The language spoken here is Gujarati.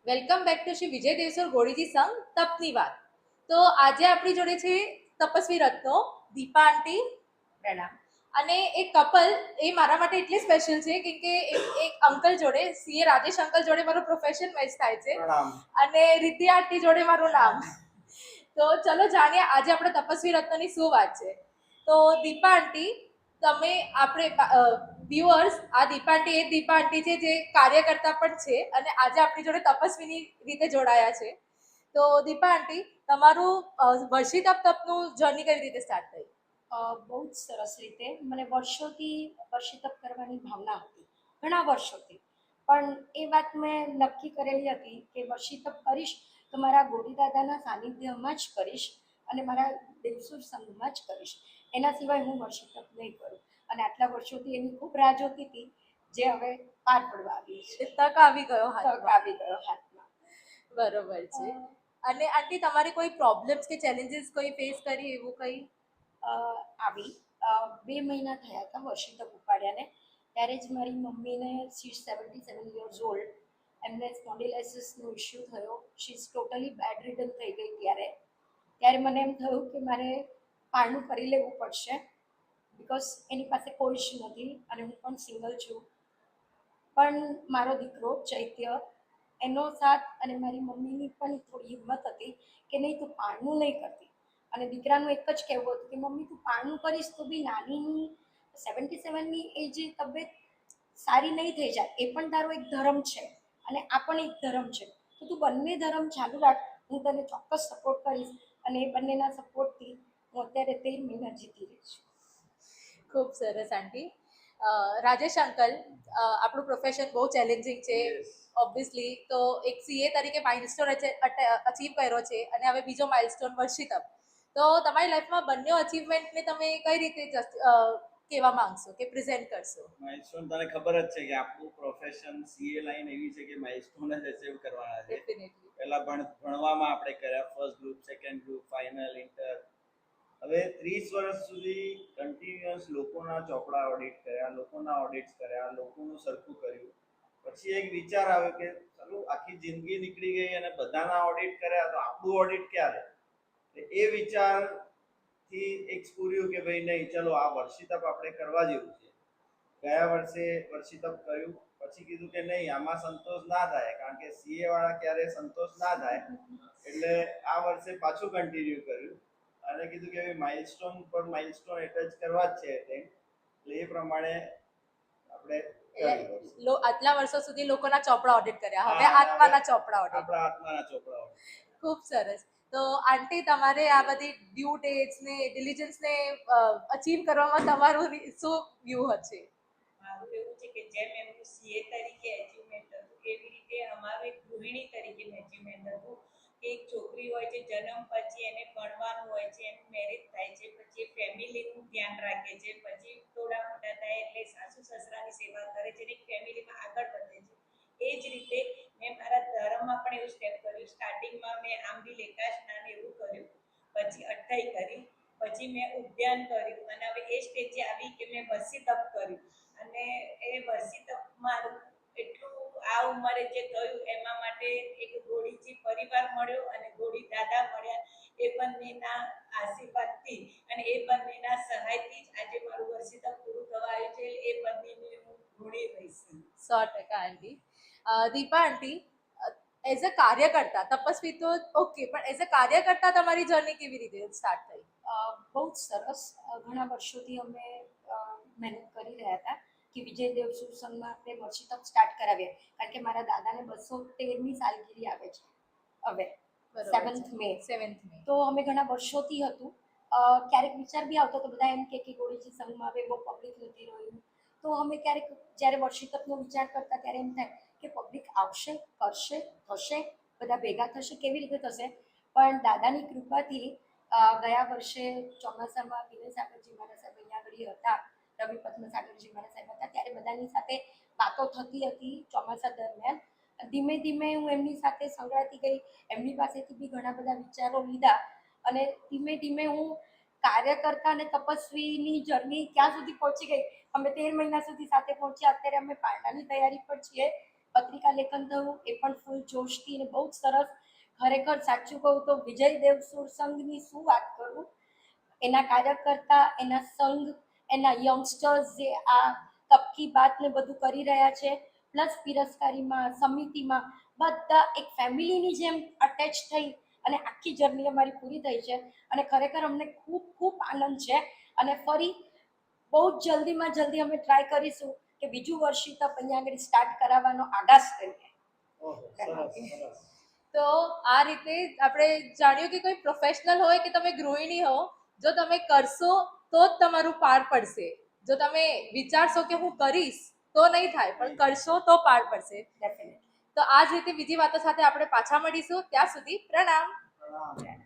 Welcome back to Shri Vijay Devsar ગોળીજી સંઘ તપની વાત. તો આજે આપણી જોડે છે તપસ્વી રત્નો, દીપા આંટી, પ્રણામ. અને એક કપલ, એ મારા માટે એટલે સ્પેશિયલ છે કેમ કે એક અંકલ જોડે, સીએ રાજેશ અંકલ જોડે મારું પ્રોફેશન મેચ થાય છે અને રિદ્ધિ આંટી જોડે મારું નામ. તો ચલો જાણીએ આજે આપણે તપસ્વી રત્નની શું વાત છે. તો દીપા આંટી, તમે આપણે વ્યુઅર્સ, આ દીપા આંટી એ દીપા આંટી છે જે કાર્યકર્તા પણ છે અને આજે આપણી જોડે તપસ્વીની રીતે જોડાયા છે. તો દીપા આંટી, તમારું વર્ષી તપનું જર્ની કઈ રીતે સ્ટાર્ટ થઈ? બહુ જ સરસ રીતે. મને વર્ષોથી વર્ષી તપ કરવાની ભાવના હતી, ઘણા વર્ષોથી. પણ એ વાત મેં નક્કી કરેલી હતી કે વર્ષી તપ કરીશ તો મારા ગોરીદાદાના સાનિધ્યમાં જ કરીશ અને મારા દેવસુર સંઘમાં જ કરીશ. એના સિવાય હું વર્ષી તપ નહીં કરું. અને આટલા વર્ષોથી એની ખૂબ રાહ જોતી હતી, જે હવે પાર પડવા આવી છે. તક આવી ગયો તક આવી ગયો હાથમાં. બરોબર છે. અને આંટી, તમારે કોઈ પ્રોબ્લેમ્સ કે ચેલેન્જીસ કોઈ ફેસ કરી એવું કંઈ? આવી 2 મહિના થયા હતા વર્ષી તપ ઉપાડ્યાને. ત્યારે જ મારી મમ્મીને, શી ઇઝ 77 યર્સ ઓલ્ડ, એમને સ્પોન્ડિલાઇસિસનો ઇસ્યુ થયો. She is totally bed ridden થઈ ગઈ. ત્યારે મને એમ થયું કે મારે પારણું કરી લેવું પડશે, બિકોઝ એની પાસે કોઈ જ નથી અને હું પણ સિંગલ છું. પણ મારો દીકરો ચૈત્ય, એનો સાથ અને મારી મમ્મીની પણ થોડી હિંમત હતી કે નહીં, તું પારણું નહીં કરતી. અને દીકરાનું એક જ કહેવું હતું કે મમ્મી તું પારણું કરીશ તો બી નાનીની 77ની એજ તબિયત સારી નહીં થઈ જાય. એ પણ તારો એક ધર્મ છે અને આ પણ એક ધર્મ છે, તો તું બંને ધર્મ ચાલુ રાખ, હું તને ચોક્કસ સપોર્ટ કરીશ. અને એ બંનેના સપોર્ટથી હું અત્યારે 13 મહિના જીતી રહી છું. ખૂબ સરસ આંટી. રાજેશ અંકલ, આપણું પ્રોફેશન બહુ ચેલેન્જિંગ છે ઓબ્વિયસલી. તો એક સીએ તરીકે માઇલસ્ટોન અચીવ કર્યો છે અને હવે બીજો માઇલસ્ટોન વર્ષી તપ. તો તમારી લાઈફમાં બંને અચીવમેન્ટને તમે કઈ રીતે કહેવા માંગશો કે પ્રેઝન્ટ કરશો? માઇલસ્ટોન તને ખબર જ છે કે આપણું પ્રોફેશન સીએ લાઈન એવી છે કે માઇલસ્ટોન જ અચીવ કરવાના છે. ડેફિનેટલી. પહેલા ભણવામાં આપણે કર્યા, first group, second group, final, inter. હવે 30 વર્ષ સુધી કન્ટિન્યુઅસ લોકોના ચોપડા ઓડિટ કર્યા, લોકોના ઓડિટ્સ કર્યા, લોકોનું સરખું કર્યું. પછી એક વિચાર આવ્યો કે ચાલો આખી જિંદગી નીકળી ગઈ અને બધાના ઓડિટ કર્યા, તો આપણું ઓડિટ ક્યારે? એ વિચારથી એક સ્ફૂર્યું કે ભાઈ નહીં, ચલો આ વર્ષી તપ આપણે કરવા જેવું છે. ગયા વર્ષે વર્ષી તપ કર્યું, પછી કીધું કે નહીં, આમાં સંતોષ ના થાય, કારણ કે સીએ વાળા ક્યારે સંતોષ ના થાય. એટલે આ વર્ષે પાછું કન્ટિન્યુ કર્યું અને કીધું કે માઇલસ્ટોન પર માઇલસ્ટોન એટલે જ કરવા જ છે. એટલે એ પ્રમાણે આપણે આટલા વર્ષો સુધી લોકોના ચોપડા ઓડિટ કર્યા, હવે આત્માના ચોપડા ઓડિટ. આપણા આત્માના ચોપડા ઓડિટ. ખૂબ સરસ. તો આંટી, તમારે આ બધી ડ્યુ ડેટ્સ ને ડિલિજન્સ ને અચીવ કરવામાં તમારું શું વ્યૂ હશે? મારું એવું છે કે જેમ એમનું સીએ તરીકે એચિવમેન્ટ હતું, એવી રીતે અમારું એક ગૃહિણી તરીકેનું એચિવમેન્ટ હતું કે એક છોકરી હોય છે, જન્મ પછી એને ભણવાનું હોય છે, એનું મેરેજ થાય છે, પછી એ ફેમિલીનું ધ્યાન રાખે છે, પછી થોડા મોટા થાય એટલે સાસુ સસરાની સેવા કરે છે અને એક ફેમિલીમાં આગળ વધે છે. એ જ રીતે મેં મારા ધર્મમાં પણ એવું સ્ટેપ કર્યું. સ્ટાર્ટિંગમાં મેં આંબી સ્નાન એવું કર્યું, પછી અઠ્ઠાઈ કરી, પછી મેં ઉદ્યાન કર્યું અને હવે એ સ્ટેજે આવી કે મેં વર્ષી તપ કર્યું. અને એ વર્ષી તપ મારું એટલું આ ઉંમરે જે થયું એમાં માટે એક ગોળીજી પરિવાર મળ્યો અને ગોળી દાદા મળ્યા. એ બંનેના આશીર્વાદથી અને એ બંનેના સહાયથી જ આજે મારું વર્ષી તપ પૂરું થવા આવ્યું છે. એ બંનેને હું ઋણી રહીશ. 100% આંટી. દીપા આંટી, એઝ અ કાર્યકર્તા, તપસ્વી તો ઓકે, પણ એઝ અ કાર્યકર્તા તમારી જર્ની કેવી રીતે સ્ટાર્ટ થઈ? બહુ જ સરસ. ઘણા વર્ષોથી અમે મહેનત કરી રહ્યા હતા કે વિજય દેવસુર સંઘમાં આપણે વર્ષી તપ સ્ટાર્ટ કરાવીએ, કારણ કે મારા દાદાને 213મી સાલગીરી આવે છે હવે 7th મે. તો અમે ઘણા વર્ષોથી હતું. ક્યારેક વિચાર બી આવતો તો બધા એમ કે ગોળીજી સંઘમાં હવે બહુ પબ્લિક નથી રહ્યું. તો અમે ક્યારેક જ્યારે વર્ષી તપનો વિચાર કરતા ત્યારે એમ થાય કે પબ્લિક આવશે, કરશે, થશે, બધા ભેગા થશે, કેવી રીતે થશે? પણ દાદાની કૃપાથી ગયા વર્ષે ચોમાસામાં વિનય સાગરજી મારા સાહેબ અહીંયા આગળ હતા, રવિ પદ્મસાગરજી મારા સાહેબ હતા, ત્યારે બધાની સાથે વાતો થતી હતી ચોમાસા દરમિયાન. ધીમે ધીમે હું એમની સાથે સંકળાતી ગઈ, એમની પાસેથી બી ઘણા બધા વિચારો લીધા અને ધીમે ધીમે હું કાર્યકર્તા અને તપસ્વીની જર્ની ક્યાં સુધી પહોંચી ગઈ. અમે 13 મહિના સુધી સાથે પહોંચ્યા. અત્યારે અમે પારણાની તૈયારી પર છીએ પત્રિકા લેખન થયું એ પણ ફૂલ જોશથી અને બહુ જ સરસ. ખરેખર સાચું કહું તો વિજય દેવસુર સંઘની શું વાત કરું, એના કાર્યકર્તા, એના સંઘ, એના યંગસ્ટર્સ જે આ તબકી બાત ને બધું કરી રહ્યા છે, પ્લસ પિરસ્કારીમાં, સમિતિમાં બધા એક ફેમિલીની જેમ અટેચ થઈ અને આખી જર્ની અમારી પૂરી થઈ છે. અને ખરેખર અમને ખૂબ ખૂબ આનંદ છે. અને ફરી બહુ જ જલ્દીમાં જલ્દી અમે ટ્રાય કરીશું કે બીજું વર્ષી તપ અહીંયા આગળ સ્ટાર્ટ કરાવવાનો આગાસ કરીએ. ઓહો, સરસ સરસ. તો આ રીતે આપણે જાણ્યું કે કોઈ પ્રોફેશનલ હોય કે તમે ગૃહિણી હો, જો તમે કરશો તો જ તમારું પાર પડશે. જો તમે વિચારશો કે હું કરીશ તો નહીં થાય, પણ કરશો તો પાર પડશે. ડેફિનેટલી. તો આ જ રીતે બીજી વાતો સાથે આપણે પાછા મળીશું. ત્યાં સુધી પ્રણામ. પ્રણામ.